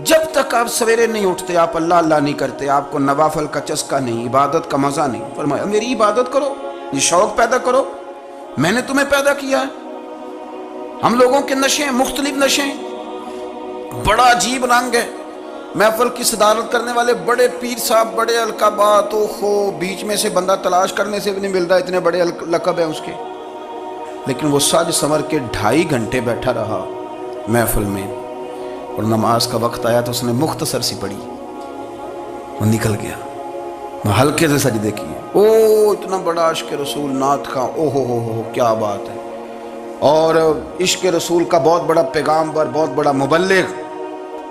جب تک آپ سویرے نہیں اٹھتے آپ اللہ اللہ نہیں کرتے، آپ کو نوافل کا چسکا نہیں، عبادت کا مزہ نہیں، فرمایا میری عبادت کرو، یہ شوق پیدا کرو، میں نے تمہیں پیدا کیا ہے۔ ہم لوگوں کے نشے مختلف نشے، بڑا عجیب رنگ ہے۔ محفل کی صدارت کرنے والے بڑے پیر صاحب، بڑے القابات، بیچ میں سے بندہ تلاش کرنے سے بھی نہیں مل رہا، اتنے بڑے لقب ہیں اس کے، لیکن وہ سج سنور کے 2.5 گھنٹے بیٹھا رہا محفل میں، اور نماز کا وقت آیا تو اس نے مختصر سی پڑھی، وہ نکل گیا، وہ ہلکے سے سجدے کیے۔ اتنا بڑا عشق رسول نعت کا، ہو کیا بات ہے، اور عشق رسول کا بہت بڑا پیغامبر، بہت بڑا مبلغ،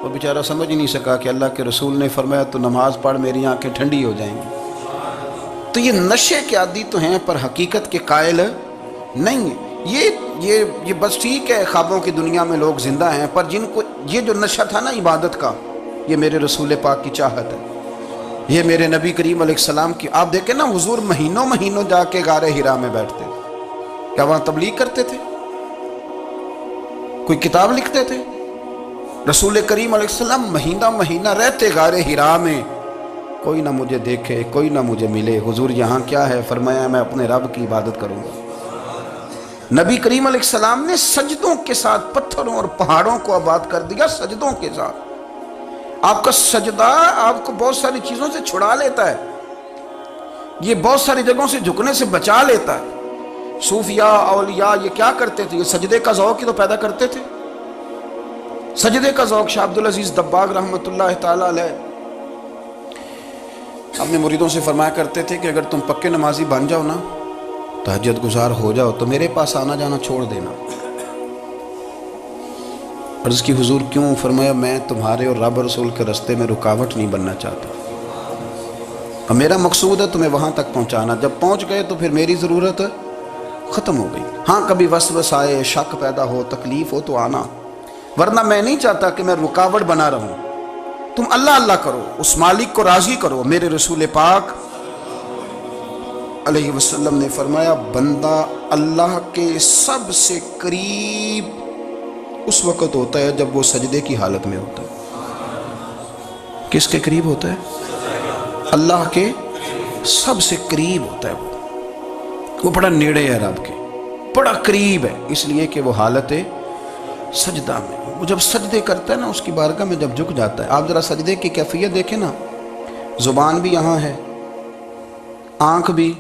وہ بیچارہ سمجھ ہی نہیں سکا کہ اللہ کے رسول نے فرمایا تو نماز پڑھ میری آنکھیں ٹھنڈی ہو جائیں گی۔ تو یہ نشے کے عادی تو ہیں پر حقیقت کے قائل نہیں ہیں۔ یہ بس ٹھیک ہے خوابوں کی دنیا میں لوگ زندہ ہیں، پر جن کو یہ جو نشہ تھا نا عبادت کا، یہ میرے رسول پاک کی چاہت ہے، یہ میرے نبی کریم علیہ السلام کی۔ آپ دیکھیں نا حضور مہینوں جا کے غار حرا میں بیٹھتے، کیا وہاں تبلیغ کرتے تھے؟ کوئی کتاب لکھتے تھے؟ رسول کریم علیہ السلام مہینہ رہتے غار حرا میں، کوئی نہ مجھے دیکھے، کوئی نہ مجھے ملے، حضور یہاں کیا ہے؟ فرمایا میں اپنے رب کی عبادت کروں گا۔ نبی کریم علیہ السلام نے سجدوں کے ساتھ پتھروں اور پہاڑوں کو آباد کر دیا، سجدوں کے ساتھ۔ آپ کا سجدہ آپ کو بہت ساری چیزوں سے چھڑا لیتا ہے، یہ بہت ساری جگہوں سے جھکنے سے بچا لیتا ہے۔ صوفیاء اولیاء یہ کیا کرتے تھے؟ یہ سجدے کا ذوق ہی تو پیدا کرتے تھے، سجدے کا ذوق۔ شاہ عبدالعزیز دباغ رحمۃ اللہ تعالی علیہ اپنے مریدوں سے فرمایا کرتے تھے کہ اگر تم پکے نمازی بن جاؤ نا، تہجد گزار ہو جاؤ، تو میرے پاس آنا جانا چھوڑ دینا۔ عرض کی حضور کیوں؟ فرمایا میں تمہارے اور رب رسول کے رستے میں رکاوٹ نہیں بننا چاہتا، اور میرا مقصود ہے تمہیں وہاں تک پہنچانا۔ جب پہنچ گئے تو پھر میری ضرورت ختم ہو گئی۔ ہاں کبھی وسوسہ آئے، شک پیدا ہو، تکلیف ہو تو آنا، ورنہ میں نہیں چاہتا کہ میں رکاوٹ بنا رہوں۔ تم اللہ اللہ کرو، اس مالک کو راضی کرو۔ میرے رسول پاک علیہ وسلم نے فرمایا بندہ اللہ کے سب سے قریب اس وقت ہوتا ہے جب وہ سجدے کی حالت میں ہوتا ہے۔ کس کے قریب ہوتا ہے؟ اللہ کے سب سے قریب ہوتا ہے، وہ بڑا نیڑے ہے رب کے، بڑا قریب ہے، اس لیے کہ وہ حالت سجدہ میں، وہ جب سجدے کرتا ہے نا اس کی بارگاہ میں جب جھک جاتا ہے۔ آپ ذرا سجدے کی کیفیت دیکھیں نا، زبان بھی یہاں ہے، آنکھ بھی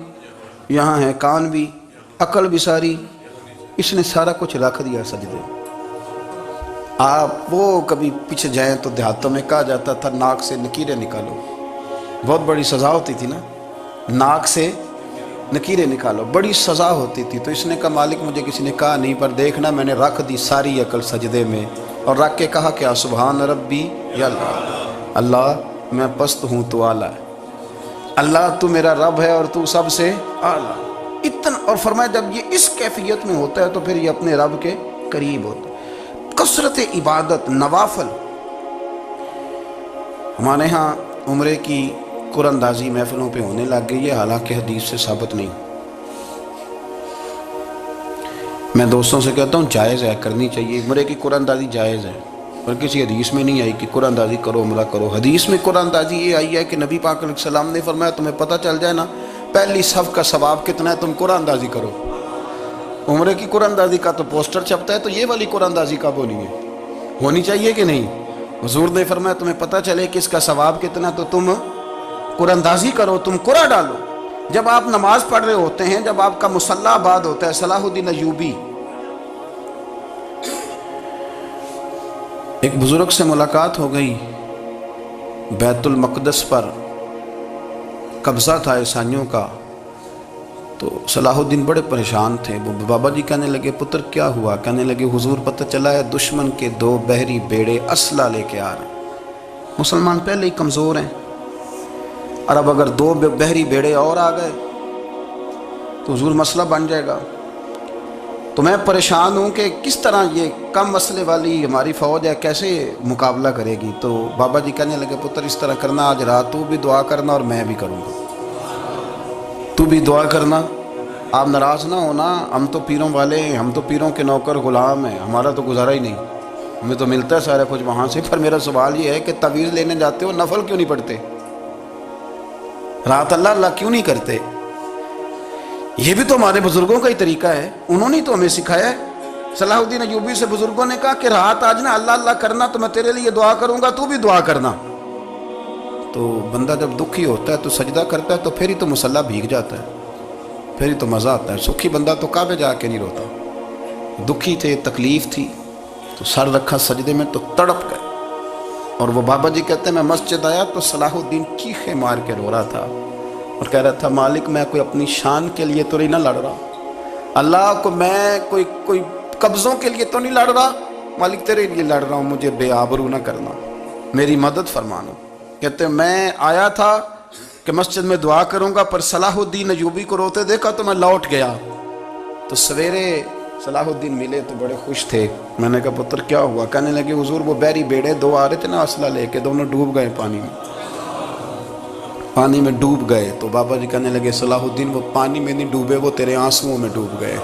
یہاں ہے، کان بھی، عقل بھی ساری، اس نے سارا کچھ رکھ دیا سجدے۔ آپ وہ کبھی پیچھے جائیں تو دیہاتوں میں کہا جاتا تھا ناک سے نکیریں نکالو، بہت بڑی سزا ہوتی تھی نا، ناک سے نکیریں نکالو، بڑی سزا ہوتی تھی۔ تو اس نے کہا مالک مجھے کسی نے کہا نہیں، پر دیکھنا میں نے رکھ دی ساری عقل سجدے میں، اور رکھ کے کہا کیا؟ سبحان ربی یا اللہ، اللہ میں پست ہوں تو اعلیٰ ہے، اللہ تو میرا رب ہے اور تو سب سے اعلیٰ اتنا۔ اور فرمایا جب یہ اس کیفیت میں ہوتا ہے تو پھر یہ اپنے رب کے قریب ہوتا ہے۔ کثرت عبادت، نوافل۔ ہمارے ہاں عمرے کی قرآن اندازی محفلوں پہ ہونے لگ گئی ہے، حالانکہ حدیث سے ثابت نہیں۔ میں دوستوں سے کہتا ہوں جائز ہے، کرنی چاہیے، عمرے کی قرآن اندازی جائز ہے، پر کسی حدیث میں نہیں آئی کہ قرآن اندازی کرو عمرہ کرو۔ حدیث میں قرآن اندازی یہ آئی ہے کہ نبی پاک علیہ السلام نے فرمایا تمہیں پتہ چل جائے نا پہلی صف کا ثواب کتنا ہے، تم قرآن اندازی کرو۔ عمرے کی قرآن اندازی کا تو پوسٹر چھپتا ہے، تو یہ والی قرآن اندازی کب ہونی ہے؟ ہونی چاہیے کہ نہیں؟ حضور نے فرمایا تمہیں پتہ چلے کہ اس کا ثواب کتنا، تو تم قرآن اندازی کرو، تم قرآن ڈالو۔ جب آپ نماز پڑھ رہے ہوتے ہیں، جب آپ کا مصلی آباد ہوتا ہے، صلاح الدین ایوبی ایک بزرگ سے ملاقات ہو گئی، بیت المقدس پر قبضہ تھا عیسائیوں کا، تو صلاح الدین بڑے پریشان تھے۔ وہ بابا جی کہنے لگے پتر کیا ہوا؟ کہنے لگے حضور پتہ چلا ہے دشمن کے 2 بحری بیڑے اسلحہ لے کے آ رہے ہیں، مسلمان پہلے ہی کمزور ہیں، اور اب اگر 2 بحری بیڑے اور آ گئے تو حضور مسئلہ بن جائے گا۔ تو میں پریشان ہوں کہ کس طرح یہ کم مسئلے والی ہماری فوج ہے کیسے مقابلہ کرے گی۔ تو بابا جی کہنے لگے پتر اس طرح کرنا، آج رات تو بھی دعا کرنا اور میں بھی کروں گا، تو بھی دعا کرنا، آپ ناراض نہ ہونا، ہم تو پیروں والے ہیں، ہم تو پیروں کے نوکر غلام ہیں، ہمارا تو گزارا ہی نہیں، ہمیں تو ملتا ہے سارا کچھ وہاں سے، پر میرا سوال یہ ہے کہ تعویذ لینے جاتے ہو نفل کیوں نہیں پڑھتے؟ رات اللہ اللہ کیوں نہیں کرتے؟ یہ بھی تو ہمارے بزرگوں کا ہی طریقہ ہے، انہوں نے تو ہمیں سکھایا ہے۔ صلاح الدین ایوبی سے بزرگوں نے کہا کہ رات آج نا اللہ اللہ کرنا تو میں تیرے لیے دعا کروں گا، تو بھی دعا کرنا۔ تو بندہ جب دکھی ہوتا ہے تو سجدہ کرتا ہے تو پھر ہی تو مصلی بھیگ جاتا ہے، پھر ہی تو مزہ آتا ہے۔ سکھی بندہ تو کعبے جا کے نہیں روتا، دکھی تھے، تکلیف تھی تو سر رکھا سجدے میں تو تڑپ گئے۔ اور وہ بابا جی کہتے ہیں میں مسجد آیا تو صلاح الدین چیخے مار کے رو رہا تھا اور کہہ رہا تھا مالک میں کوئی اپنی شان کے لیے تو نہیں نہ لڑ رہا، اللہ کو میں کوئی قبضوں کے لیے تو نہیں لڑ رہا، مالک تیرے لیے لڑ رہا ہوں، مجھے بے آبرو نہ کرنا، میری مدد فرمانا۔ کہتے ہیں میں آیا تھا کہ مسجد میں دعا کروں گا، پر صلاح الدین ایوبی کو روتے دیکھا تو میں لوٹ گیا۔ تو سویرے صلاح الدین ملے تو بڑے خوش تھے۔ میں نے کہا پتر کیا ہوا؟ کہنے لگے حضور وہ بحری بیڑے دو آ رہے تھے نا اسلحہ لے کے، دونوں ڈوب گئے پانی میں ڈوب گئے۔ تو بابا جی کہنے لگے صلاح الدین وہ پانی میں نہیں ڈوبے، وہ تیرے آنسوؤں میں ڈوب گئے،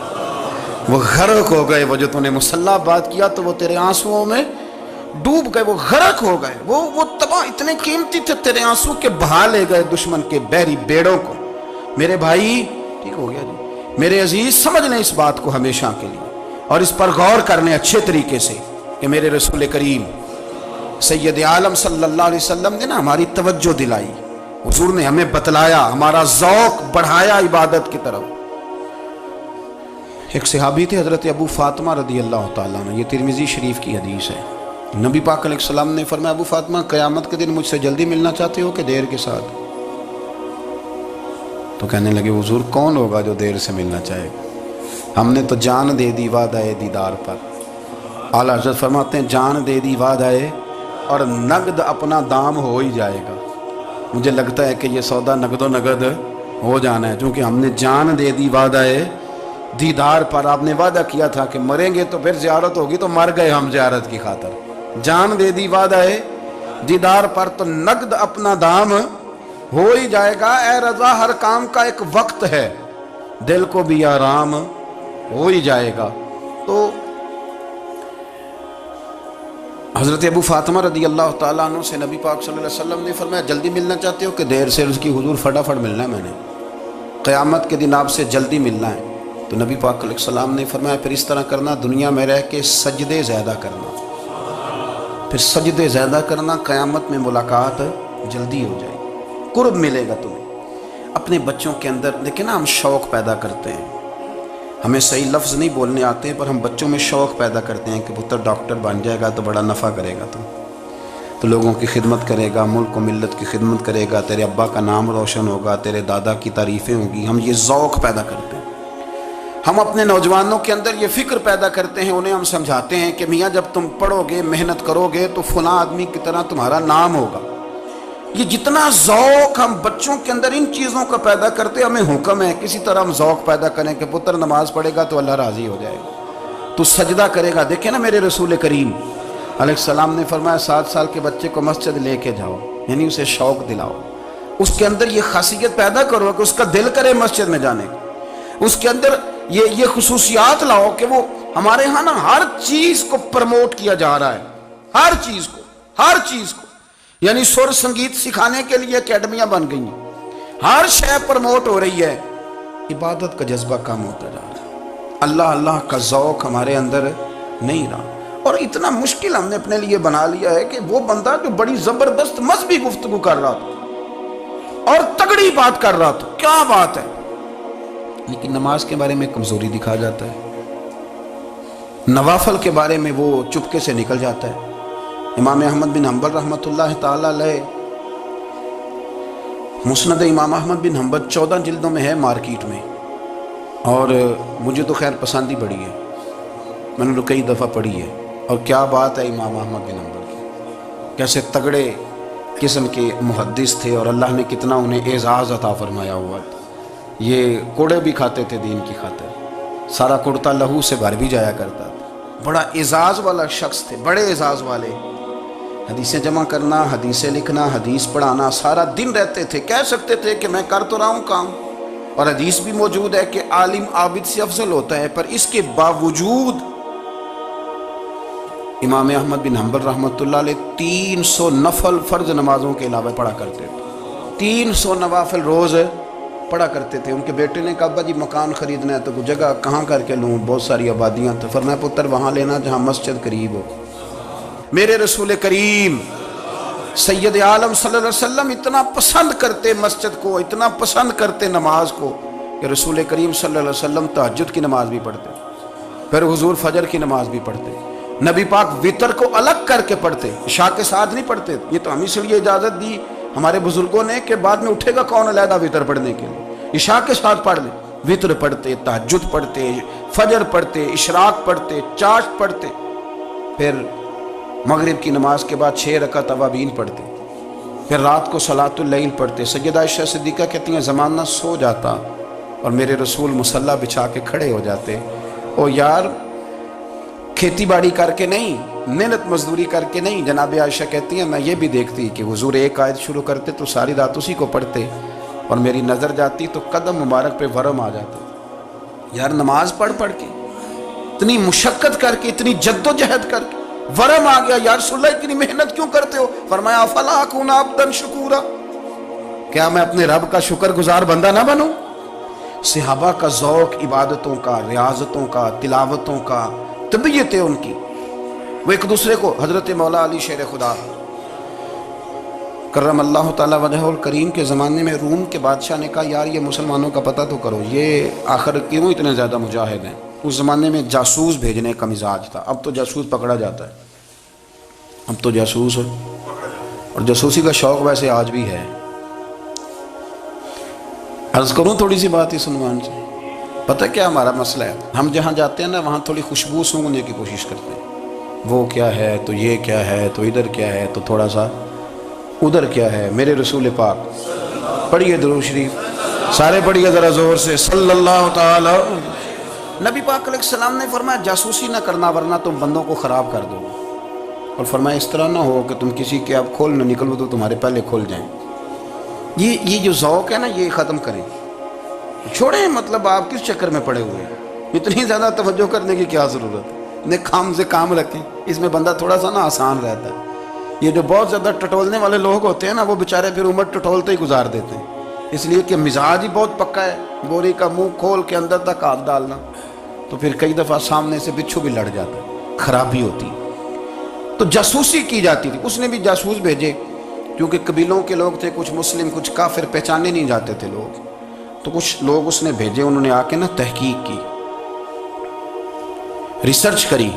وہ غرق ہو گئے۔ وہ جو تو نے مصلی بات کیا تو وہ تیرے آنسوؤں میں ڈوب گئے، وہ غرق ہو گئے، وہ تباہ اتنے قیمتی تھے تیرے آنسو کے بہا لے گئے دشمن کے بحری بیڑوں کو۔ میرے بھائی ٹھیک ہو گیا جی، میرے عزیز سمجھ لیں اس بات کو ہمیشہ کے لیے، اور اس پر غور کرنے اچھے طریقے سے کہ میرے رسول کریم سید عالم صلی اللہ علیہ وسلم نے نا ہماری توجہ دلائی، حضور نے ہمیں بتلایا، ہمارا ذوق بڑھایا عبادت کی طرف۔ ایک صحابی تھے حضرت ابو فاطمہ رضی اللہ تعالیٰ عنہ، یہ ترمذی شریف کی حدیث ہے۔ نبی پاک علیہ السلام نے فرمایا ابو فاطمہ قیامت کے دن مجھ سے جلدی ملنا چاہتے ہو کہ دیر کے ساتھ؟ تو کہنے لگے حضور کون ہوگا جو دیر سے ملنا چاہے گا، ہم نے تو جان دے دی وعدہ دیدار پر۔ اعلیٰ حضرت فرماتے ہیں جان دے دی وعدہ اور نقد اپنا دام ہو ہی جائے گا۔ مجھے لگتا ہے کہ یہ سودا نقد و نقد ہو جانا ہے، چونکہ ہم نے جان دے دی وعدہ دیدار پر۔ آپ نے وعدہ کیا تھا کہ مریں گے تو پھر زیارت ہوگی، تو مر گئے ہم زیارت کی خاطر۔ جان دے دی وعدہ دیدار پر تو نقد اپنا دام ہو ہی جائے گا۔ اے رضا ہر کام کا ایک وقت ہے، دل کو بھی آرام ہو ہی جائے گا۔ تو حضرت ابو فاطمہ رضی اللہ تعالیٰ عنہ سے نبی پاک صلی اللہ علیہ وسلم نے فرمایا جلدی ملنا چاہتے ہو کہ دیر سے؟ اس کی حضور فٹافٹ ملنا ہے، میں نے قیامت کے دن آپ سے جلدی ملنا ہے۔ تو نبی پاک علیہ السلام نے فرمایا پھر اس طرح کرنا، دنیا میں رہ کے سجدے زیادہ کرنا، پھر سجدے زیادہ کرنا، قیامت میں ملاقات جلدی ہو جائے گی، قرب ملے گا تمہیں۔ اپنے بچوں کے اندر دیکھیں نا، ہم شوق پیدا کرتے ہیں، ہمیں صحیح لفظ نہیں بولنے آتے ہیں، پر ہم بچوں میں شوق پیدا کرتے ہیں کہ پتر ڈاکٹر بن جائے گا تو بڑا نفع کرے گا، تو لوگوں کی خدمت کرے گا، ملک و ملت کی خدمت کرے گا، تیرے ابا کا نام روشن ہوگا، تیرے دادا کی تعریفیں ہوں گی۔ ہم یہ ذوق پیدا کرتے ہیں۔ ہم اپنے نوجوانوں کے اندر یہ فکر پیدا کرتے ہیں، انہیں ہم سمجھاتے ہیں کہ میاں جب تم پڑھو گے، محنت کرو گے تو فلاں آدمی کی طرح تمہارا نام ہوگا۔ یہ جتنا ذوق ہم بچوں کے اندر ان چیزوں کا پیدا کرتے، ہمیں حکم ہے کسی طرح ہم ذوق پیدا کریں کہ پتر نماز پڑھے گا تو اللہ راضی ہو جائے گا، تو سجدہ کرے گا۔ دیکھیں نا میرے رسول کریم علیہ السلام نے فرمایا 7 سال کے بچے کو مسجد لے کے جاؤ، یعنی اسے شوق دلاؤ، اس کے اندر یہ خاصیت پیدا کرو کہ اس کا دل کرے مسجد میں جانے کا، اس کے اندر یہ خصوصیات لاؤ کہ وہ ہمارے ہاں نا ہر چیز کو پرموٹ کیا جا رہا ہے، ہر چیز کو، یعنی سر سنگیت سکھانے کے لیے اکیڈمیاں بن گئی ہیں، ہر شے پرموٹ ہو رہی ہے، عبادت کا جذبہ کم ہوتا جا رہا ہے، اللہ اللہ کا ذوق ہمارے اندر نہیں رہا۔ اور اتنا مشکل ہم نے اپنے لیے بنا لیا ہے کہ وہ بندہ جو بڑی زبردست مذہبی گفتگو کر رہا تھا اور تگڑی بات کر رہا تھا، کیا بات ہے، لیکن نماز کے بارے میں کمزوری دکھا جاتا ہے، نوافل کے بارے میں وہ چپکے سے نکل جاتا ہے۔ امام احمد بن حنبل رحمۃ اللہ تعالی علیہ، مسند امام احمد بن حنبل 14 جلدوں میں ہے مارکیٹ میں، اور مجھے تو خیر پسند ہی بڑی ہے، میں نے تو کئی دفعہ پڑھی ہے۔ اور کیا بات ہے امام احمد بن حنبل کی، کیسے تگڑے قسم کے محدث تھے، اور اللہ نے کتنا انہیں اعزاز عطا فرمایا ہوا تھا۔ یہ کوڑے بھی کھاتے تھے دین کی خاطر، سارا کرتا لہو سے بھر بھی جایا کرتا تھا، بڑا اعزاز والا شخص تھے، بڑے اعزاز والے، حدیثیں جمع کرنا، حدیثیں لکھنا، حدیث پڑھانا، سارا دن رہتے تھے۔ کہہ سکتے تھے کہ میں کر تو رہا ہوں کام، اور حدیث بھی موجود ہے کہ عالم عابد سے افضل ہوتا ہے، پر اس کے باوجود امام احمد بن حنبل رحمۃ اللہ علیہ 300 نفل فرض نمازوں کے علاوہ پڑھا کرتے تھے، 300 نوافل روز پڑھا کرتے تھے۔ ان کے بیٹے نے کہا ابا جی مکان خریدنا ہے تو کوئی جگہ کہاں کر کے لوں، بہت ساری آبادیاں، تو فرمایا پتر وہاں لینا جہاں مسجد قریب ہو۔ میرے رسول کریم سید عالم صلی اللہ علیہ وسلم اتنا پسند کرتے مسجد کو، اتنا پسند کرتے نماز کو کہ رسول کریم صلی اللہ علیہ وسلم تہجد کی نماز بھی پڑھتے، پھر حضور فجر کی نماز بھی پڑھتے، نبی پاک وتر کو الگ کر کے پڑھتے، عشاء کے ساتھ نہیں پڑھتے۔ یہ تو ہم اس لیے اجازت دی ہمارے بزرگوں نے کہ بعد میں اٹھے گا کون علیحدہ وتر پڑھنے کے لیے، عشاء کے ساتھ پڑھ لیں۔ وتر پڑھتے، تہجد پڑھتے، فجر پڑھتے، اشراق پڑھتے، چاشت پڑھتے، پھر مغرب کی نماز کے بعد 6 رکعت اوابین پڑھتے، پھر رات کو صلاۃ اللیل پڑھتے۔ سیدہ عائشہ صدیقہ کہتی ہیں زمانہ سو جاتا اور میرے رسول مصلی بچھا کے کھڑے ہو جاتے، او یار کھیتی باڑی کر کے نہیں، محنت مزدوری کر کے نہیں۔ جناب عائشہ کہتی ہیں میں یہ بھی دیکھتی کہ حضور ایک آیت شروع کرتے تو ساری رات اسی کو پڑھتے، اور میری نظر جاتی تو قدم مبارک پہ ورم آ جاتا۔ یار نماز پڑھ پڑھ کے اتنی مشقت کر کے، اتنی جد و جہد کر کے ورم آ گیا، یا رسول اللہ اتنی محنت کیوں کرتے ہو؟ فرمایا افلا اکون عبدا شکورا، کیا میں اپنے رب کا شکر گزار بندہ نہ بنوں؟ صحابہ کا ذوق عبادتوں کا، ریاضتوں کا، تلاوتوں کا، طبیعت ہے ان کی، وہ ایک دوسرے کو۔ حضرت مولا علی شیر خدا کرم اللہ تعالی وجہہ الکریم کے زمانے میں روم کے بادشاہ نے کہا یار یہ مسلمانوں کا پتہ تو کرو، یہ آخر کیوں اتنے زیادہ مجاہد ہیں؟ اس زمانے میں جاسوس بھیجنے کا مزاج تھا، اب تو جاسوس پکڑا جاتا ہے، اب تو جاسوس ہے، اور جاسوسی کا شوق ویسے آج بھی ہے۔ عرض کروں تھوڑی سی بات اس عنوان سے، پتہ کیا ہمارا مسئلہ ہے؟ ہم جہاں جاتے ہیں نا وہاں تھوڑی خوشبو سونگنے کی کوشش کرتے ہیں، وہ کیا ہے تو یہ کیا ہے تو ادھر کیا ہے تو تھوڑا سا ادھر کیا ہے۔ میرے رسول پاک پڑھیے درود شریف، سارے پڑھیے ذرا زور سے، صلی اللہ تعالی۔ نبی پاک علیہ السلام نے فرمایا جاسوسی نہ کرنا ورنہ تم بندوں کو خراب کر دو، اور فرمایا اس طرح نہ ہو کہ تم کسی کے اب کھول نہ نکلو تو تمہارے پہلے کھول جائیں۔ یہ جو ذوق ہے نا یہ ختم کریں، چھوڑیں، مطلب آپ کس چکر میں پڑے ہوئے ہیں؟ اتنی زیادہ توجہ کرنے کی کیا ضرورت ہے؟ انہیں کام سے کام رکھیں، اس میں بندہ تھوڑا سا نا آسان رہتا ہے۔ یہ جو بہت زیادہ ٹٹولنے والے لوگ ہوتے ہیں نا وہ بیچارے پھر عمر ٹٹولتے ہی گزار دیتے ہیں، اس لیے کہ مزاج ہی بہت پکا ہے، بوری کا منہ کھول کے اندر تک ہاتھ ڈالنا، تو پھر کئی دفعہ سامنے سے بچھو بھی لڑ جاتا ہے، خرابی ہوتی۔ تو جاسوسی کی جاتی تھی، اس نے بھی جاسوس بھیجے، کیونکہ قبیلوں کے لوگ تھے، کچھ مسلم کچھ کافر، پہچانے نہیں جاتے تھے لوگ، تو کچھ لوگ اس نے بھیجے، انہوں نے آ کے نا تحقیق کی، ریسرچ کری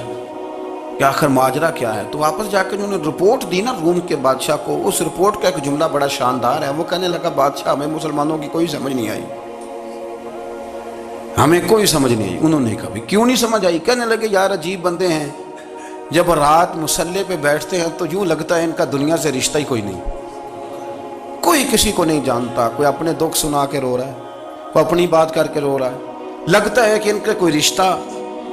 کہ آخر ماجرا کیا ہے، تو واپس جا کے انہوں نے رپورٹ دی نا روم کے بادشاہ کو۔ اس رپورٹ کا ایک جملہ بڑا شاندار ہے، وہ کہنے لگا بادشاہ ہمیں مسلمانوں کی کوئی سمجھ نہیں آئی، ہمیں کوئی سمجھ نہیں آئی۔ انہوں نے کہا کیوں نہیں سمجھ آئی؟ کہنے لگے یار عجیب بندے ہیں، جب رات مصلے پہ بیٹھتے ہیں تو یوں لگتا ہے ان کا دنیا سے رشتہ ہی کوئی نہیں، کوئی کسی کو نہیں جانتا، کوئی اپنے دکھ سنا کے رو رہا ہے، کوئی اپنی بات کر کے رو رہا ہے، لگتا ہے کہ ان کا کوئی رشتہ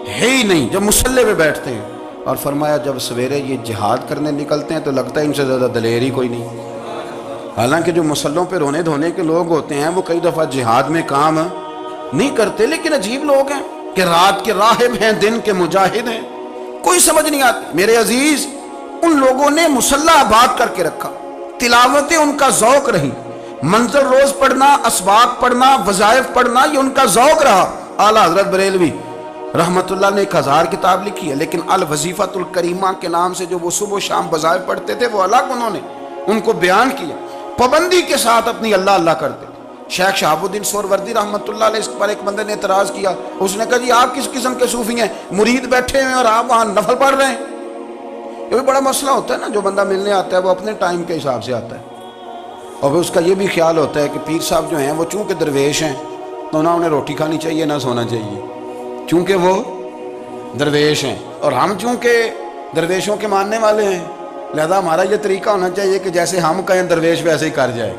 ہے ہی نہیں جب مصلے پہ بیٹھتے ہیں۔ اور فرمایا جب سویرے یہ جہاد کرنے نکلتے ہیں تو لگتا ہے ان سے زیادہ دلیر ہی کوئی نہیں، حالانکہ جو مسلوں پہ رونے دھونے کے لوگ ہوتے ہیں وہ کئی دفعہ جہاد میں کام نہیں کرتے، لیکن عجیب لوگ ہیں کہ رات کے راہب ہیں، دن کے مجاہد ہیں، کوئی سمجھ نہیں آتی۔ میرے عزیز ان لوگوں نے مصلی آباد کر کے رکھا، تلاوتیں ان کا ذوق رہی، منظر روز پڑھنا، اسباق پڑھنا، وظائف پڑھنا، یہ ان کا ذوق رہا۔ اعلیٰ حضرت بریلوی رحمت اللہ نے 1000 کتاب لکھی ہے، لیکن الوظیفۃ الکریمہ کے نام سے جو وہ صبح و شام وظائف پڑھتے تھے وہ الگ انہوں نے ان کو بیان کیا، پابندی کے ساتھ اپنی اللہ اللہ کرتے تھے۔ شیخ شہاب الدین سہروردی رحمت اللہ علیہ اس پر ایک بندے نے اعتراض کیا، اس نے کہا جی آپ کس قسم کے صوفی ہیں، مرید بیٹھے ہیں اور آپ وہاں نفل پڑھ رہے ہیں؟ یہ بھی بڑا مسئلہ ہوتا ہے نا، جو بندہ ملنے آتا ہے وہ اپنے ٹائم کے حساب سے آتا ہے، اور پھر اس کا یہ بھی خیال ہوتا ہے کہ پیر صاحب جو ہیں وہ چونکہ درویش ہیں تو نہ انہیں روٹی کھانی چاہیے نہ سونا چاہیے، چونکہ وہ درویش ہیں، اور ہم چونکہ درویشوں کے ماننے والے ہیں لہذا ہمارا یہ طریقہ ہونا چاہیے کہ جیسے ہم کہیں درویش ویسے ہی کر جائے،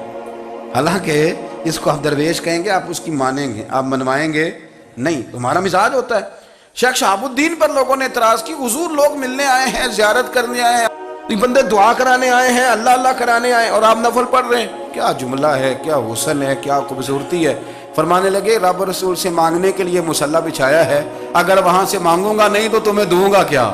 حالانکہ اس کو آپ درویش کہیں گے آپ اس کی مانیں گے، آپ منوائیں گے نہیں، تمہارا مزاج ہوتا ہے۔ شیخ شہاب الدین پر لوگوں نے اعتراض کی، حضور لوگ ملنے آئے ہیں، زیارت کرنے آئے ہیں، یہ بندے دعا کرانے آئے ہیں، اللہ اللہ کرانے آئے ہیں، اور آپ نفل پڑھ رہے ہیں، کیا جملہ ہے، کیا حسن ہے، کیا خوبصورتی ہے۔ فرمانے لگے رب رسول سے مانگنے کے لیے مصلی بچھایا ہے، اگر وہاں سے مانگوں گا نہیں تو تمہیں دوں گا کیا؟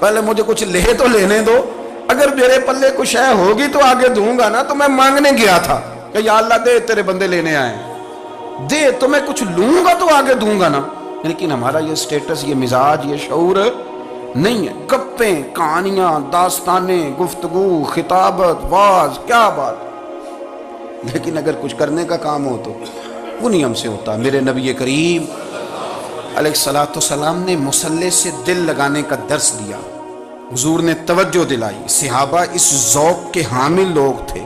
پہلے مجھے کچھ لے تو لینے دو، اگر میرے پلے کچھ ہے ہوگی تو آگے دوں گا نا۔ تو میں مانگنے گیا تھا کہ یا اللہ دے، تیرے بندے لینے آئے ہیں، دے تو میں کچھ لوں گا تو آگے دوں گا نا۔ لیکن ہمارا یہ سٹیٹس، یہ مزاج، یہ شعور نہیں ہے۔ گپیں، کہانیاں، داستانیں، گفتگو، خطابت، واز، کیا بات۔ لیکن اگر کچھ کرنے کا کام ہو تو وہ نہیں ہم سے ہوتا۔ میرے نبی کریم علیہ الصلوۃ والسلام نے مصلی سے دل لگانے کا درس دیا، حضور نے توجہ دلائی۔ صحابہ اس ذوق کے حامل لوگ تھے،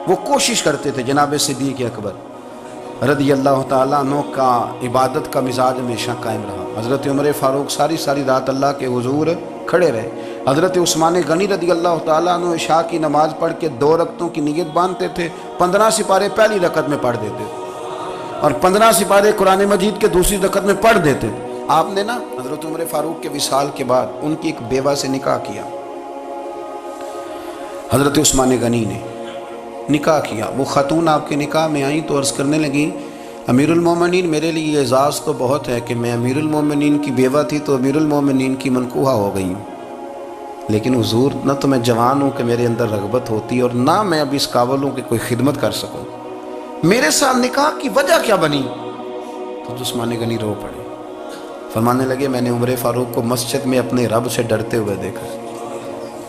وہ کوشش کرتے تھے۔ جناب صدیق اکبر رضی اللہ تعالیٰ عنہ کا عبادت کا مزاج ہمیشہ قائم رہا۔ حضرت عمر فاروق ساری رات اللہ کے حضور کھڑے رہے۔ حضرت عثمان غنی رضی اللہ تعالیٰ عنہ عشاء کی نماز پڑھ کے 2 رکعتوں کی نیت باندھتے تھے، 15 سپارے پہلی رکعت میں پڑھ دیتے تھے اور 15 سپارے قرآن مجید کے دوسری رکعت میں پڑھ دیتے تھے۔ آپ نے نا حضرت عمر فاروق کے وصال کے بعد ان کی ایک بیوہ سے نکاح کیا، حضرت عثمان غنی نے نکاح کیا۔ وہ خاتون آپ کے نکاح میں آئیں تو عرض کرنے لگیں، امیر المومنین میرے لیے یہ اعزاز تو بہت ہے کہ میں امیر المومنین کی بیوہ تھی تو امیر المومنین کی منکوحہ ہو گئی ہوں، لیکن حضور نہ تو میں جوان ہوں کہ میرے اندر رغبت ہوتی اور نہ میں اب اس قابل ہوں کہ کوئی خدمت کر سکوں، میرے ساتھ نکاح کی وجہ کیا بنی؟ تو عثمان غنی رو پڑے، فرمانے لگے میں نے عمر فاروق کو مسجد میں اپنے رب سے ڈرتے ہوئے دیکھا ہے،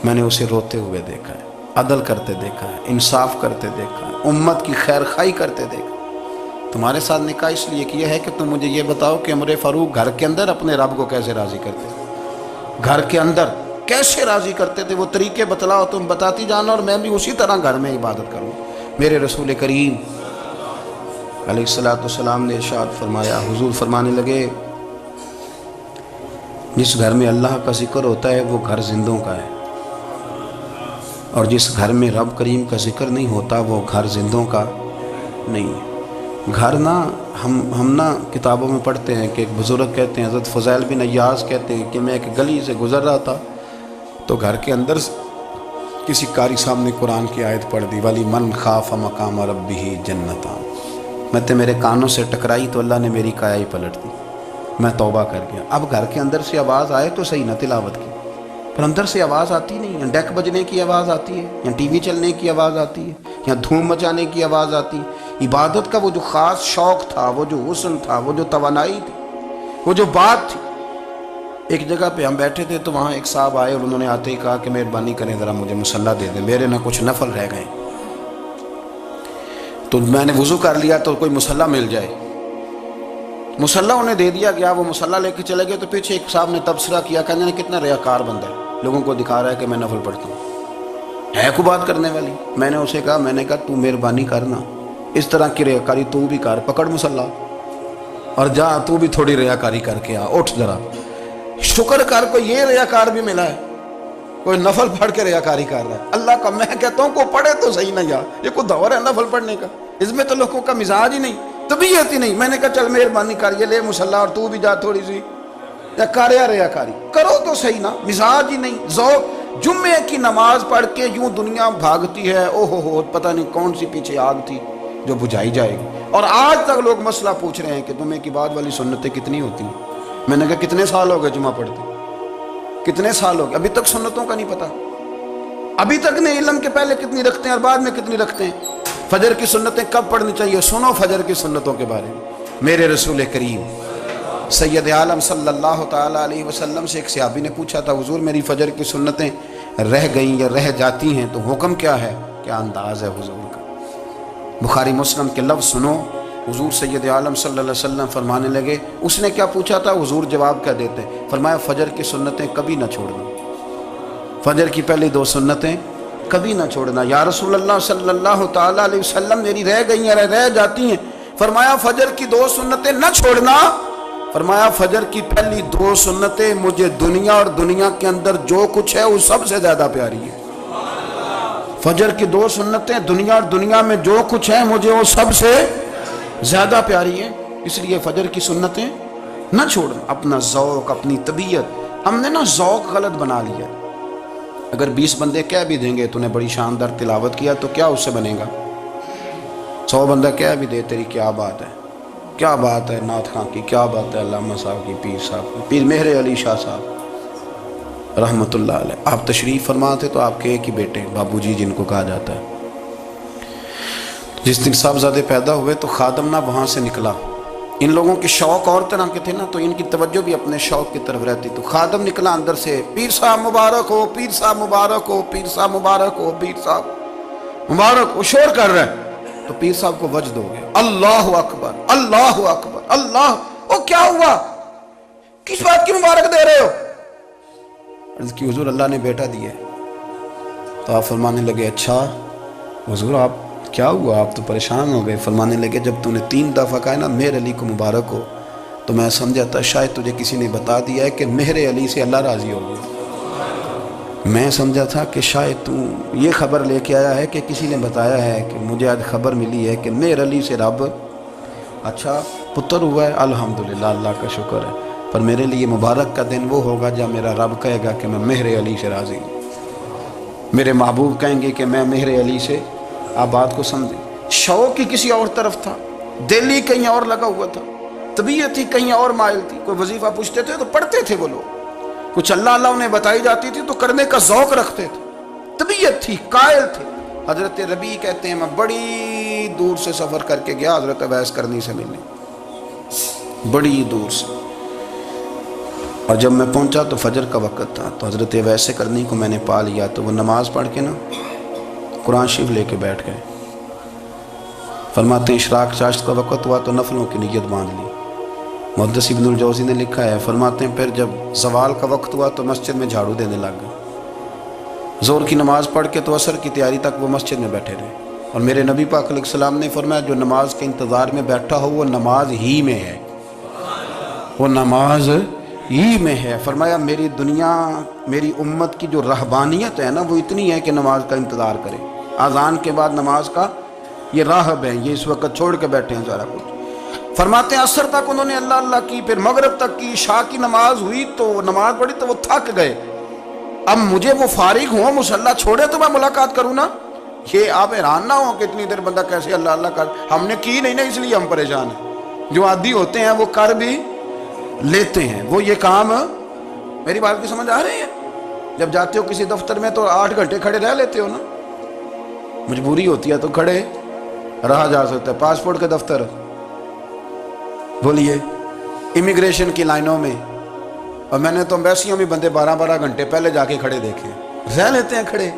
میں نے اسے روتے ہوئے دیکھا ہے، عدل کرتے دیکھا ہے، انصاف کرتے دیکھا ہے، امت کی خیر خواہی کرتے دیکھا۔ تمہارے ساتھ نکاح اس لیے کیا ہے کہ تم مجھے یہ بتاؤ کہ عمر فاروق گھر کے اندر اپنے رب کو کیسے راضی کرتے تھے، گھر کے اندر کیسے راضی کرتے تھے، وہ طریقے بتلاؤ، تم بتاتی جانا اور میں بھی اسی طرح گھر میں عبادت کروں۔ میرے رسول کریم علیہ الصلوۃ والسلام نے ارشاد فرمایا، حضور فرمانے لگے جس گھر میں اللہ کا ذکر ہوتا ہے وہ گھر زندوں کا ہے، اور جس گھر میں رب کریم کا ذکر نہیں ہوتا وہ گھر زندوں کا نہیں ہے۔ گھر نا ہم نا کتابوں میں پڑھتے ہیں کہ ایک بزرگ کہتے ہیں، حضرت فضیل بن عیاض کہتے ہیں کہ میں ایک گلی سے گزر رہا تھا تو گھر کے اندر کسی قاری صاحب نے قرآن کی آیت پڑھ دی، ولی من خاف مقام ربہ جنتان، میں تے میرے کانوں سے ٹکرائی تو اللہ نے میری کایا ہی پلٹ دی، میں توبہ کر گیا۔ اب گھر کے اندر سے آواز آئے تو صحیح نہ تلاوت کی، پر اندر سے آواز آتی نہیں ہے، ڈیک بجنے کی آواز آتی ہے، یا ٹی وی چلنے کی آواز آتی ہے، یا دھوم مچانے کی آواز آتی ہے۔ عبادت کا وہ جو خاص شوق تھا، وہ جو حسن تھا، وہ جو توانائی تھی، وہ جو بات تھی۔ ایک جگہ پہ ہم بیٹھے تھے تو وہاں ایک صاحب آئے اور انہوں نے آتے ہی کہا کہ مہربانی کریں ذرا مجھے مصلی دے دیں، میرے نہ کچھ نفل رہ گئے۔ تو میں نے وضو کر لیا تو کوئی مصلی مل جائے، مصلی انہیں دے دیا گیا، وہ مصلی لے کے چلے گئے تو پیچھے ایک صاحب نے تبصرہ کیا، کہنے نے کتنا ریاکار بندہ ہے، لوگوں کو دکھا رہا ہے کہ میں نفل پڑھتا ہوں، ہے کو بات کرنے والی۔ میں نے اسے کہا، میں نے کہا تو مہربانی کرنا، اس طرح کی ریاکاری تو بھی کر، پکڑ مصلی اور جا تو بھی تھوڑی ریاکاری کر کے آ، اٹھ ذرا، شکر کر کو یہ ریاکار بھی ملا ہے، کوئی نفل پڑھ کے ریاکاری کر رہا ہے۔ اللہ کا میں کہتا ہوں کو پڑھے تو صحیح نہ، یار یہ کوئی دور ہے نفل پڑھنے کا، اس میں تو لوگوں کا مزاج ہی نہیں، طبیعت ہی نہیں۔ میں نے کہا چل مہربانی کر یہ لے مصلی اور تو بھی جا تھوڑی سی یا کر یا ریاکاری کرو تو صحیح نا، مزاج ہی نہیں، ذوق۔ جمعے کی نماز پڑھ کے یوں دنیا بھاگتی ہے، او ہو پتہ نہیں کون سی پیچھے آگ تھی جو بجھائی جائے گی، اور آج تک لوگ مسئلہ پوچھ رہے ہیں کہ جمعے کی بعد والی سنتیں کتنی ہوتی ہیں۔ میں نے کہا کتنے سال ہو گئے جمعہ پڑھتے، کتنے سال ہو گئے، ابھی تک سنتوں کا نہیں پتہ، ابھی تک نہیں علم کے پہلے کتنی رکھتے ہیں اور بعد میں کتنی رکھتے ہیں۔ فجر کی سنتیں کب پڑھنی چاہیے، سنو فجر کی سنتوں کے بارے میں۔ میرے رسول کریم سید عالم صلی اللہ تعالیٰ علیہ وسلم سے ایک صحابی نے پوچھا تھا، حضور میری فجر کی سنتیں رہ گئیں یا رہ جاتی ہیں تو حکم کیا ہے، کیا انداز ہے حضور کا؟ بخاری مسلم کے لفظ سنو، حضور سید عالم صلی اللہ علیہ وسلم فرمانے لگے، اس نے کیا پوچھا تھا، حضور جواب کیا دیتے، فرمایا فجر کی سنتیں کبھی نہ چھوڑنا، فجر کی پہلی 2 سنتیں کبھی نہ چھوڑنا۔ یا رسول اللہ صلی اللہ تعالیٰ علیہ وسلم میری رہ گئی ہیں، رہ جاتی ہیں، فرمایا فجر کی 2 سنتیں نہ چھوڑنا، فرمایا فجر کی پہلی 2 سنتیں مجھے دنیا اور دنیا کے اندر جو کچھ ہے وہ سب سے زیادہ پیاری ہے۔ فجر کی 2 سنتیں دنیا اور دنیا میں جو کچھ ہے مجھے وہ سب سے زیادہ پیاری ہے، اس لیے فجر کی سنتیں نہ چھوڑنا۔ اپنا ذوق، اپنی طبیعت، ہم نے نا ذوق غلط بنا لیا۔ اگر 20 بندے کہہ بھی دیں گے تو نے بڑی شاندار تلاوت کیا تو کیا اس سے بنے گا؟ 100 بندہ کہہ بھی دے تیری کیا بات ہے، کیا بات ہے نعت خاں کی، کیا بات ہے علامہ صاحب کی، پیر صاحب کی، پیر مہر علی شاہ صاحب، رحمۃ اللہ علیہ، آپ تشریف فرما تھے تو آپ کے ایک ہی بیٹے بابو جی جن کو کہا جاتا ہے، جس دن صاحبزادے پیدا ہوئے تو خادم نہ وہاں سے نکلا. ان لوگوں کے شوق اور طرح کے تھے نا، تو ان کی توجہ بھی اپنے شوق کی طرف رہتی. تو خادم نکلا اندر سے، پیر صاحب مبارک ہو، پیر صاحب مبارک ہو، پیر صاحب مبارک ہو، پیر صاحب مبارک ہو، شور کر رہا ہے. تو پیر صاحب کو وجد ہو گیا، اللہ اکبر اللہ اکبر اللہ. او کیا ہوا، کس بات کی مبارک دے رہے ہو؟ عرض کی حضور اللہ نے بیٹا دیا. تو آپ فرمانے لگے اچھا حضور آپ کیا ہوا، آپ تو پریشان ہو گئے. فرمانے لگے جب تو نے 3 دفعہ کہا نا مہر علی کو مبارک ہو، تو میں سمجھا تھا شاید تجھے کسی نے بتا دیا ہے کہ مہر علی سے اللہ راضی ہو گیا. میں سمجھا تھا کہ شاید تو یہ خبر لے کے آیا ہے کہ کسی نے بتایا ہے کہ مجھے آج خبر ملی ہے کہ مہر علی سے رب اچھا پتر ہوا ہے. الحمدللہ اللہ کا شکر ہے. پر میرے لیے مبارک کا دن وہ ہوگا جب میرا رب کہے گا کہ میں مہر علی سے راضی ہوں. میرے محبوب کہیں گے کہ میں مہر علی سے. آپ بات کو سمجھیں، شوق ہی کسی اور طرف تھا، دل ہی کہیں اور لگا ہوا تھا، طبیعت ہی کہیں اور مائل تھی. کوئی وظیفہ پوچھتے تھے تو پڑھتے تھے وہ لوگ، کچھ اللہ اللہ انہیں بتائی جاتی تھی تو کرنے کا ذوق رکھتے تھے، طبیعت تھی، قائل تھے. حضرت ربیع کہتے ہیں میں بڑی دور سے سفر کر کے گیا حضرت اویس کرنی سے ملنے، بڑی دور سے. اور جب میں پہنچا تو فجر کا وقت تھا. تو حضرت اویس کرنی کو میں نے پا لیا. تو وہ نماز پڑھ کے نا قرآن شریف لے کے بیٹھ گئے. فرماتے ہیں اشراق چاشت کا وقت ہوا تو نفلوں کی نیت باندھ لی. محدث ابن الجوزی نے لکھا ہے، فرماتے ہیں پھر جب زوال کا وقت ہوا تو مسجد میں جھاڑو دینے لگ گئے. ظہر کی نماز پڑھ کے تو عصر کی تیاری تک وہ مسجد میں بیٹھے رہے. اور میرے نبی پاک علیہ السلام نے فرمایا جو نماز کے انتظار میں بیٹھا ہو وہ نماز ہی میں ہے، وہ نماز ہی میں ہے. فرمایا میری دنیا میری امت کی جو رہبانیت ہے نا وہ اتنی ہے کہ نماز کا انتظار کرے. اذان کے بعد نماز کا یہ راہب ہے، یہ اس وقت چھوڑ کے بیٹھے ہیں سارا کچھ. فرماتے ہیں عصر تک انہوں نے اللہ اللہ کی، پھر مغرب تک کی، عشاء کی نماز ہوئی تو نماز پڑھی تو وہ تھک گئے. اب مجھے وہ فارغ ہوں مصلی چھوڑے تو میں ملاقات کروں نا. یہ آپ حیران نہ ہوں کہ اتنی دیر بندہ کیسے اللہ اللہ کر. ہم نے کی نہیں نا اس لیے ہم پریشان ہیں. جو عادی ہوتے ہیں وہ کر بھی لیتے ہیں. وہ یہ کام میری بات کی سمجھ آ رہی ہے؟ جب جاتے ہو کسی دفتر میں تو 8 گھنٹے کھڑے رہ لیتے ہو نا، مجبوری ہوتی ہے تو کھڑے رہا جا سکتا ہے. پاسپورٹ کے دفتر بولیے، امیگریشن کی لائنوں میں، اور میں نے تو امبیسیوں میں بندے 12 گھنٹے پہلے جا کے کھڑے دیکھے، رہ لیتے ہیں کھڑے.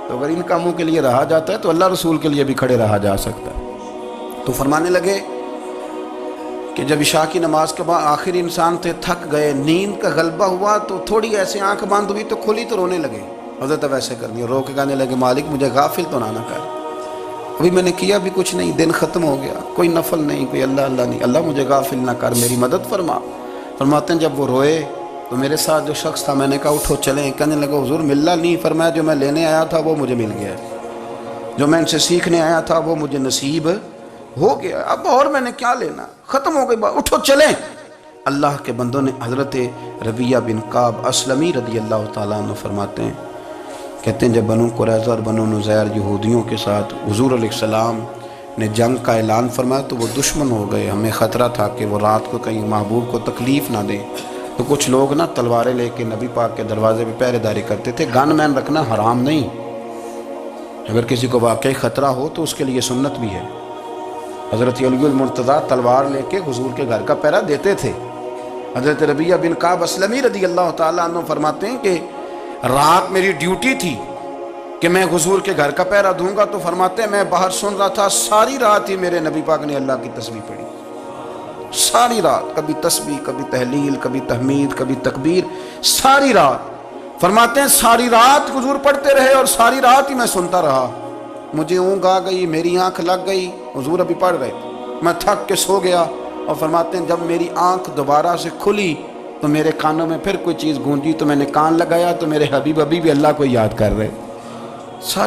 تو اگر ان کاموں کے لیے رہا جاتا ہے تو اللہ رسول کے لیے بھی کھڑے رہا جا سکتا ہے. تو فرمانے لگے کہ جب عشاء کی نماز کے بعد آخر انسان تھے، تھک گئے، نیند کا غلبہ ہوا تو تھوڑی ایسے آنکھ بند ہوئی تو کھلی تو رونے لگے. حضرت ویسے کرنی رو کے کہنے لگے مالک مجھے غافل تو نہ کر، ابھی میں نے کیا بھی کچھ نہیں، دن ختم ہو گیا، کوئی نفل نہیں، کوئی اللہ اللہ نہیں، اللہ مجھے غافل نہ کر، میری مدد فرما. فرماتے ہیں جب وہ روئے تو میرے ساتھ جو شخص تھا میں نے کہا اٹھو چلیں. کہنے لگا حضور ملنا نہیں. فرمایا جو میں لینے آیا تھا وہ مجھے مل گیا، جو میں ان سے سیکھنے آیا تھا وہ مجھے نصیب ہو گیا، اب اور میں نے کیا لینا، ختم ہو گئی بات، اٹھو چلیں. اللہ کے بندوں نے حضرت ربیعہ بن کعب اسلمی رضی اللہ تعالیٰ عنہ فرماتے ہیں، کہتے ہیں جب بنو قریظہ اور بنو نذیر یہودیوں کے ساتھ حضور علیہ السلام نے جنگ کا اعلان فرمایا تو وہ دشمن ہو گئے. ہمیں خطرہ تھا کہ وہ رات کو کہیں محبوب کو تکلیف نہ دیں. تو کچھ لوگ نا تلواریں لے کے نبی پاک کے دروازے پہ پہرے داری کرتے تھے. گن مین رکھنا حرام نہیں، اگر کسی کو واقعی خطرہ ہو تو اس کے لیے سنت بھی ہے. حضرت علی المرتضیٰ تلوار لے کے حضور کے گھر کا پہرا دیتے تھے. حضرت ربیعہ بن کعب اسلمی رضی اللہ تعالیٰ عنہ فرماتے ہیں کہ رات میری ڈیوٹی تھی کہ میں حضور کے گھر کا پہرا دوں گا. تو فرماتے ہیں میں باہر سن رہا تھا، ساری رات ہی میرے نبی پاک نے اللہ کی تسبیح پڑھی، ساری رات، کبھی تسبیح، کبھی تحلیل، کبھی تحمید، کبھی تکبیر، ساری رات. فرماتے ہیں ساری رات حضور پڑھتے رہے اور ساری رات ہی میں سنتا رہا. مجھے اونگ آ گئی، میری آنکھ لگ گئی، حضور ابھی پڑھ رہے تھے، میں تھک کے سو گیا. اور فرماتے ہیں جب میری آنکھ دوبارہ سے کھلی تو میرے کانوں میں پھر کوئی چیز گونجی تو میں نے کان لگایا تو میرے حبیب ابھی بھی اللہ کو یاد کر رہے.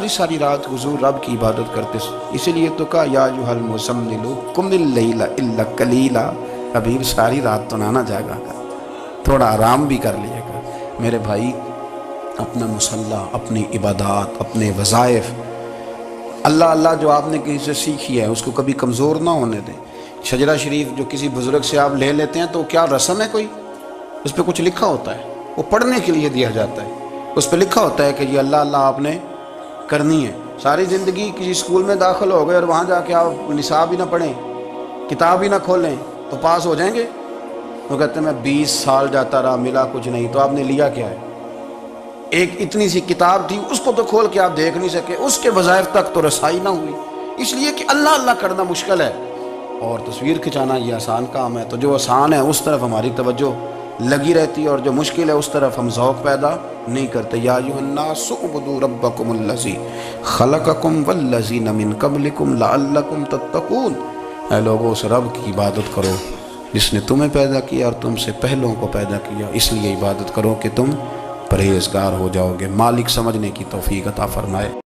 ساری رات حضور رب کی عبادت کرتے. اسی لیے تو کہا یا ایھا المزمل قم اللیل الا قلیلا. حبیب ساری رات تو نہ جاگا کر، تھوڑا آرام بھی کر لیا کر. میرے بھائی اپنا مصلی، اپنی عبادات، اپنے وظائف، اللہ اللہ جو آپ نے کسی سے سیکھی ہے اس کو کبھی کمزور نہ ہونے دیں. شجرہ شریف جو کسی بزرگ سے آپ لے لیتے ہیں تو کیا رسم ہے کوئی؟ اس پہ کچھ لکھا ہوتا ہے، وہ پڑھنے کے لیے دیا جاتا ہے. اس پہ لکھا ہوتا ہے کہ یہ اللہ اللہ آپ نے کرنی ہے. ساری زندگی کسی اسکول میں داخل ہو گئے اور وہاں جا کے آپ نصاب ہی نہ پڑھیں, کتاب ہی نہ کھولیں, تو پاس ہو جائیں گے؟ وہ کہتے ہیں میں 20 سال جاتا رہا ملا کچھ نہیں. تو آپ نے لیا کیا ہے؟ ایک اتنی سی کتاب تھی, اس کو تو کھول کے آپ دیکھ نہیں سکے, اس کے وظائف تک تو رسائی نہ ہوئی. اس لیے کہ اللہ اللہ کرنا مشکل ہے اور تصویر کھنچانا یہ آسان کام ہے. تو جو آسان ہے اس طرف ہماری توجہ لگی رہتی ہے اور جو مشکل ہے اس طرف ہم ذوق پیدا نہیں کرتے. یا ایھا الناس اعبدوا ربکم الذی خلقکم والذین من قبلکم لعلکم تتقون. اے لوگو اس رب کی عبادت کرو جس نے تمہیں پیدا کیا اور تم سے پہلوں کو پیدا کیا, اس لیے عبادت کرو کہ تم پرہیزگار ہو جاؤ گے. مالک سمجھنے کی توفیق عطا فرمائے.